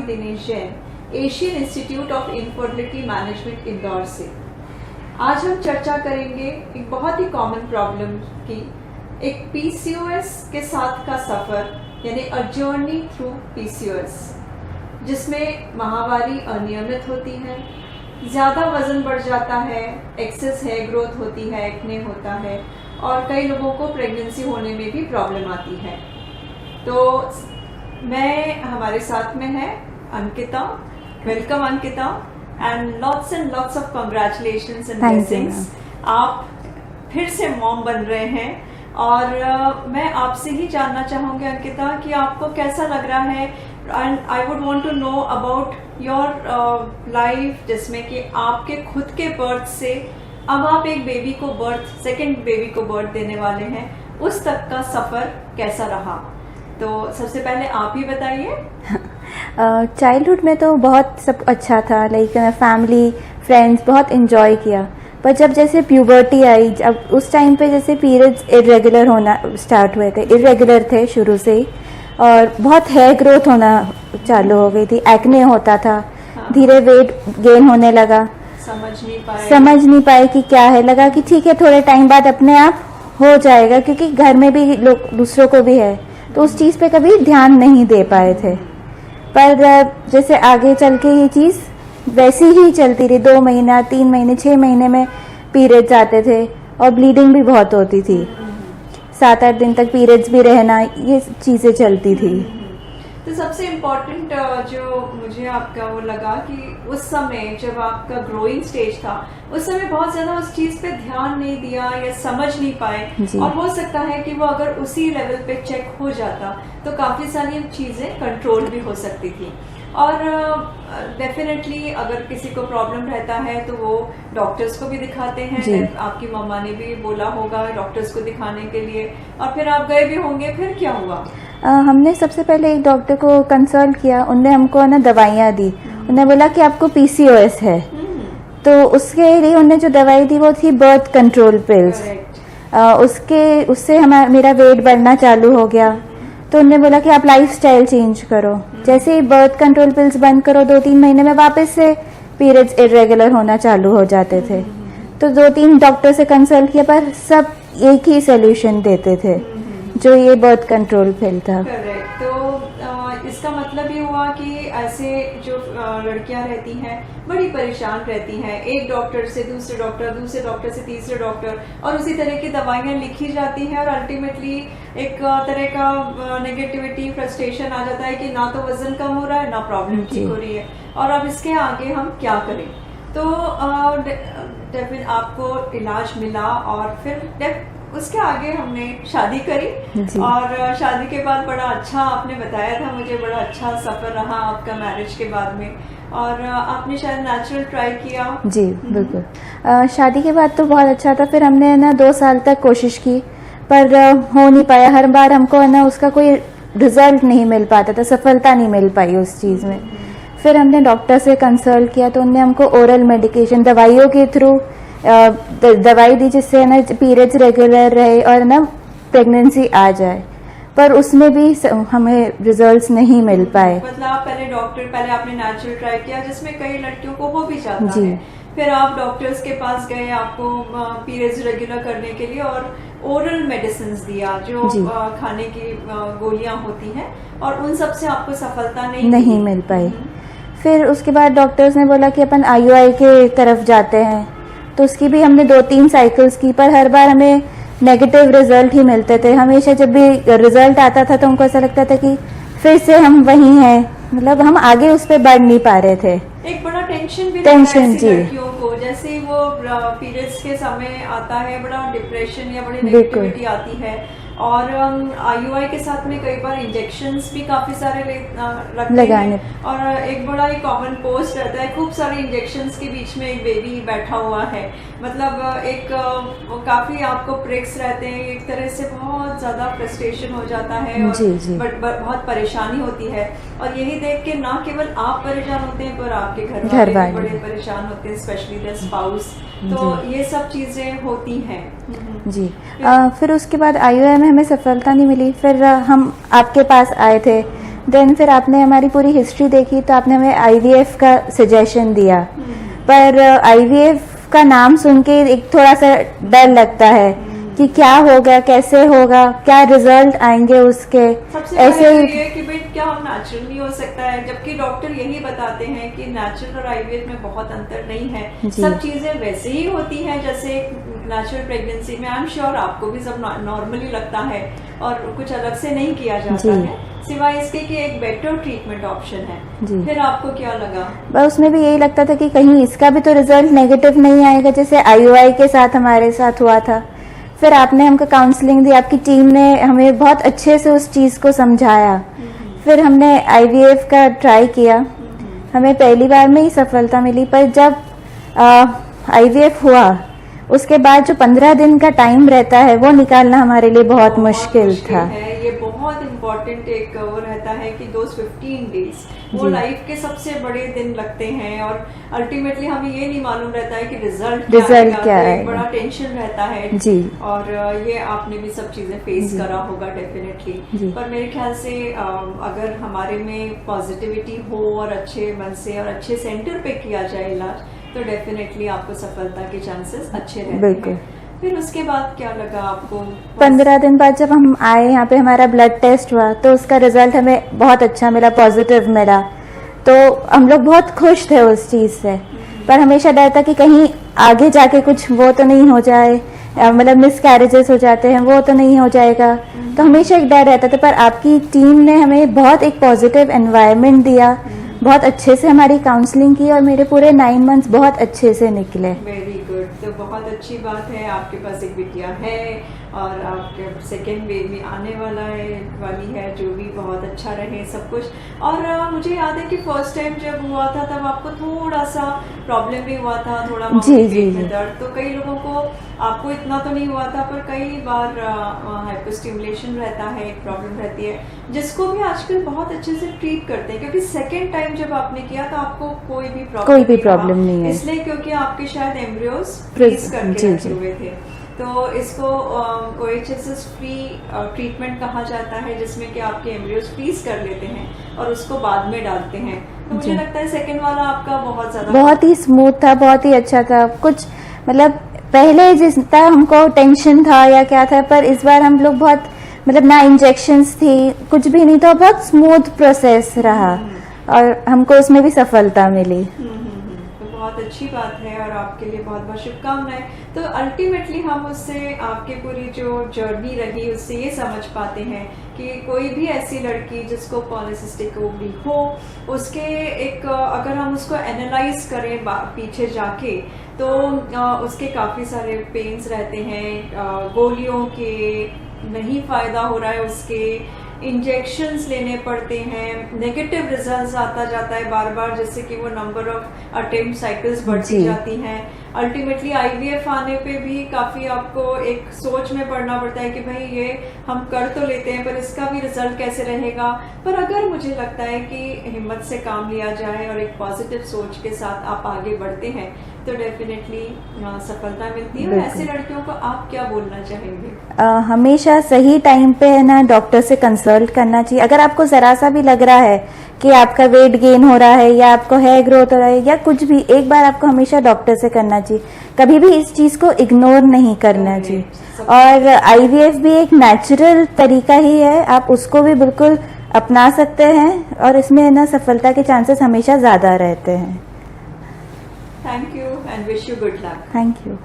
Dinesh Jain, Asian institute of infertility management Indore से। आज हम चर्चा करेंगे एक बहुत ही कॉमन प्रॉब्लम की, एक पीसीओएस के साथ का सफर, यानी अ जर्नी थ्रू पीसीओएस, जिसमें माहवारी अनियमित होती है, ज्यादा वजन बढ़ जाता है, एक्सेस हेयर ग्रोथ होती है, एक्ने होता है और कई लोगों को प्रेगनेंसी होने में भी प्रॉब्लम आती है। तो हमारे साथ में है Ankita. Welcome Ankita and lots of congratulations and blessings. आप फिर से मॉम बन रहे हैं और मैं आपसे ही जानना चाहूंगी अंकिता कि आपको कैसा लग रहा है, and I would want to know about your life, जिसमें कि आपके खुद के बर्थ से अब आप एक बेबी को सेकंड बेबी को बर्थ देने वाले हैं, उस तक का सफर कैसा रहा। तो सबसे पहले आप ही बताइए। चाइल्डहुड में तो बहुत सब अच्छा था, लाइक फैमिली फ्रेंड्स बहुत एंजॉय किया, पर जब जैसे प्यूबर्टी आई, जब उस टाइम पे जैसे पीरियड्स इरेगुलर होना स्टार्ट हुए थे, इरेगुलर थे शुरू से ही, और बहुत हेयर ग्रोथ होना चालू हो गई थी, एक्ने होता था। हाँ। धीरे वेट गेन होने लगा, समझ नहीं पाए कि क्या है, लगा कि ठीक है थोड़े टाइम बाद अपने आप हो जाएगा, क्योंकि घर में भी लोग दूसरों को भी है, तो उस चीज पे कभी ध्यान नहीं दे पाए थे। पर जैसे आगे चल के ये चीज वैसी ही चलती रही, 2 महीना 3 महीने 6 महीने में पीरियड्स आते थे और ब्लीडिंग भी बहुत होती थी, 7-8 दिन तक पीरियड्स भी रहना, ये चीजें चलती थी। तो सबसे इम्पोर्टेंट जो मुझे आपका वो लगा कि उस समय जब आपका ग्रोइंग स्टेज था, उस समय बहुत ज्यादा उस चीज पे ध्यान नहीं दिया या समझ नहीं पाए, और हो सकता है कि वो अगर उसी लेवल पे चेक हो जाता तो काफी सारी चीजें कंट्रोल भी हो सकती थी। और डेफिनेटली अगर किसी को प्रॉब्लम रहता है तो वो डॉक्टर्स को भी दिखाते हैं। आपकी मम्मा ने भी बोला होगा डॉक्टर्स को दिखाने के लिए, और फिर आप गए भी होंगे, फिर क्या हुआ? हमने सबसे पहले एक डॉक्टर को कंसल्ट किया, उनने हमको ना दवाइयाँ दी, उन्होंने बोला कि आपको पीसीओएस है, तो उसके लिए उन्होंने जो दवाई दी वो थी बर्थ कंट्रोल पिल्स। उससे मेरा वेट बढ़ना चालू हो गया, तो उन्होंने बोला कि आप लाइफस्टाइल चेंज करो। जैसे ही बर्थ कंट्रोल पिल्स बंद करो, 2-3 महीने में वापस से पीरियड्स इरेगुलर होना चालू हो जाते थे। तो 2-3 डॉक्टर से कंसल्ट किया, पर सब एक ही सोल्यूशन देते थे, जो ये बर्थ कंट्रोल पिल था। करेक्ट। तो इसका मतलब ये हुआ कि ऐसे जो लड़कियां रहती हैं बड़ी परेशान रहती हैं, एक डॉक्टर से दूसरे डॉक्टर से तीसरे डॉक्टर, और उसी तरह की दवाइयां लिखी जाती हैं, और अल्टीमेटली एक तरह का नेगेटिविटी, फ्रस्ट्रेशन आ जाता है कि ना तो वजन कम हो रहा है, ना प्रॉब्लम ठीक हो रही है, और अब इसके आगे हम क्या करें। तो डेफिनेटली आपको इलाज मिला, और फिर उसके आगे हमने शादी करी, और शादी के बाद बड़ा अच्छा आपने बताया था मुझे, बड़ा अच्छा सफर रहा आपका मैरिज के बाद में, और आपने शायद नेचुरल ट्राई किया। जी बिल्कुल। शादी के बाद तो बहुत अच्छा था, फिर हमने ना 2 साल तक कोशिश की, पर हो नहीं पाया। हर बार हमको है ना उसका कोई रिजल्ट नहीं मिल पाता था, सफलता नहीं मिल पाई उस चीज में। फिर हमने डॉक्टर से कंसल्ट किया, तो उन्होंने हमको ओरल मेडिकेशन, दवाइयों के थ्रू दवाई दी, जिससे ना पीरियड्स रेगुलर रहे और ना प्रेगनेंसी आ जाए, पर उसमें भी हमें रिजल्ट्स नहीं मिल पाए। मतलब आप पहले आपने नेचुरल ट्राई किया, जिसमें कई लड़कियों को हो भी जाता है, फिर आप डॉक्टर्स के पास गए, आपको पीरियड्स रेगुलर करने के लिए, और ओरल मेडिसिन दिया, जो खाने की गोलियां होती हैं, और उन सब से आपको सफलता नहीं मिल पाई। फिर उसके बाद डॉक्टर्स ने बोला कि अपन IUI के तरफ जाते हैं, तो उसकी भी हमने 2-3 साइकिल्स की, पर हर बार हमें नेगेटिव रिजल्ट ही मिलते थे। हमेशा जब भी रिजल्ट आता था तो हमको ऐसा लगता था कि फिर से हम वही हैं, मतलब हम आगे उस पर बढ़ नहीं पा रहे थे। एक बड़ा टेंशन भी जी लड़कियों को, जैसे ही वो पीरियड्स के समय आता है, बड़ा डिप्रेशन या बड़ी नेगेटिविटी आती है, और IUI के साथ में कई बार इंजेक्शंस भी काफी सारे लगते हैं, और एक बड़ा ही कॉमन पोस्ट रहता है, खूब सारे इंजेक्शंस के बीच में एक बेबी बैठा हुआ है, मतलब एक काफी आपको प्रिक्स रहते हैं, एक तरह से बहुत ज्यादा फ्रस्ट्रेशन हो जाता है, और बहुत परेशानी होती है, और यही देख के ना केवल आप परेशान होते हैं, पर आपके घर वाले बड़े परेशान होते हैं, स्पेशली द स्पाउस। तो ये सब चीजें होती हैं। जी। फिर उसके बाद IUI में हमें सफलता नहीं मिली, फिर हम आपके पास आए थे, देन फिर आपने हमारी पूरी हिस्ट्री देखी तो आपने हमें आईवीएफ का सजेशन दिया, पर आईवीएफ का नाम सुन के एक थोड़ा सा डर लगता है कि क्या होगा, कैसे होगा, क्या रिजल्ट आएंगे उसके। सबसे ऐसे पहले ही ये कि भाई क्या हम नेचुरल नहीं हो सकता है, जबकि डॉक्टर यही बताते हैं कि नेचुरल और आईवीएफ में बहुत अंतर नहीं है, जी। सब चीजें वैसे ही होती हैं जैसे नेचुरल प्रेगनेंसी में। आई एम श्योर आपको भी सब नॉर्मली लगता है और कुछ अलग से नहीं किया जाता जी। है, सिवाय इसके कि एक बेटर ट्रीटमेंट ऑप्शन है। जी। फिर आपको क्या लगा? बस उसमें भी यही लगता था कि कहीं इसका भी तो रिजल्ट नेगेटिव नहीं आएगा जैसे आईयूआई के साथ हमारे साथ हुआ था। फिर आपने हमको काउंसलिंग दी, आपकी टीम ने हमें बहुत अच्छे से उस चीज को समझाया। फिर हमने आईवीएफ का ट्राई किया, हमें पहली बार में ही सफलता मिली, पर जब आईवीएफ हुआ उसके बाद जो 15 दिन का टाइम रहता है वो निकालना हमारे लिए बहुत मुश्किल था। है। ये बहुत इम्पोर्टेंट एक वो रहता है कि दोज 15 डेज वो जी। लाइफ के सबसे बड़े दिन लगते हैं और अल्टीमेटली हमें ये नहीं मालूम रहता है कि रिजल्ट रिजल्ट क्या तो है, एक बड़ा टेंशन रहता है। जी। और ये आपने भी सब चीजें फेस जी। करा होगा जी। डेफिनेटली। पर मेरे ख्याल से अगर हमारे में पॉजिटिविटी हो और अच्छे मन से और अच्छे सेंटर पे किया जाए इलाज तो डेफिनेटली आपको सफलता के चांसेस अच्छे रहते बिल्कुल। हैं। फिर उसके बाद क्या लगा आपको? 15 दिन बाद जब हम आए यहाँ पे हमारा ब्लड टेस्ट हुआ तो उसका रिजल्ट हमें बहुत अच्छा मिला, पॉजिटिव मिला, तो हम लोग बहुत खुश थे उस चीज से। पर हमेशा डर था कि कहीं आगे जाके कुछ वो तो नहीं हो जाए, मतलब मिसकैरेजेस हो जाते हैं वो तो नहीं हो जाएगा, तो हमेशा एक डर रहता था। पर आपकी टीम ने हमें बहुत एक पॉजिटिव एनवायरनमेंट दिया, बहुत अच्छे से हमारी काउंसलिंग की और मेरे पूरे 9 मंथ्स बहुत अच्छे से निकले। वेरी गुड, तो बहुत अच्छी बात है, आपके पास एक बिटिया है और आपके सेकेंड वेव में आने वाली है, जो भी बहुत अच्छा रहे सब कुछ। और मुझे याद है कि फर्स्ट टाइम जब हुआ था तब आपको थोड़ा सा प्रॉब्लम भी हुआ था, थोड़ा जी, पेट में जी। दर्द, तो कई लोगों को, आपको इतना तो नहीं हुआ था पर कई बार हाइपोस्टिमुलेशन रहता है, एक प्रॉब्लम रहती है जिसको भी आजकल बहुत अच्छे से ट्रीट करते हैं, क्योंकि सेकेंड टाइम जब आपने किया तो आपको कोई भी प्रॉब्लम नहीं है, इसलिए क्योंकि आपके शायद एम्ब्रियोज फ्रीज करके रखे हुए थे। तो इसको OHSS फ्री ट्रीटमेंट कहा जाता है, जिसमें कि आपके एम्ब्रियोज फ्रीज कर लेते हैं और उसको बाद में डालते हैं। तो मुझे लगता है सेकंड वाला आपका बहुत ही स्मूथ था, बहुत ही अच्छा था। कुछ मतलब पहले जितना हमको टेंशन था या क्या था, पर इस बार हम लोग बहुत मतलब ना इंजेक्शंस थी, कुछ भी नहीं था, बहुत स्मूथ प्रोसेस रहा और हमको उसमें भी सफलता मिली। तो बहुत अच्छी बात है और आपके लिए बहुत बहुत शुभकामनाएं। तो अल्टीमेटली हम उससे, आपके पूरी जो जर्नी रही उससे ये समझ पाते हैं कि कोई भी ऐसी लड़की जिसको पॉलीसिस्टिक ओवरी हो, उसके एक अगर हम उसको एनालाइज करें पीछे जाके तो उसके काफी सारे पेन्स रहते हैं, गोलियों के नहीं फायदा हो रहा है, उसके इंजेक्शंस लेने पड़ते हैं, नेगेटिव रिजल्ट्स आता जाता है बार बार, जैसे कि वो नंबर ऑफ अटेम्प्ट साइकिल्स बढ़ती जाती हैं। अल्टीमेटली आईवीएफ आने पे भी काफी आपको एक सोच में पड़ना पड़ता है कि भाई ये हम कर तो लेते हैं पर इसका भी रिजल्ट कैसे रहेगा। पर अगर मुझे लगता है कि हिम्मत से काम लिया जाए और एक पॉजिटिव सोच के साथ आप आगे बढ़ते हैं तो डेफिनेटली सफलता मिलती है। और ऐसी लड़कियों को आप क्या बोलना चाहेंगे? हमेशा सही टाइम पे है ना डॉक्टर से कंसल्ट करना चाहिए। अगर आपको जरा सा भी लग रहा है कि आपका वेट गेन हो रहा है या आपको हेयर ग्रोथ हो रहा है या कुछ भी, एक बार आपको हमेशा डॉक्टर से करना चाहिए, कभी भी इस चीज को इग्नोर नहीं करना चाहिए। और आईवीएफ भी एक नेचुरल तरीका ही है, आप उसको भी बिल्कुल अपना सकते हैं और इसमें ना सफलता के चांसेस हमेशा ज्यादा रहते हैं। Thank you and wish you good luck. Thank you.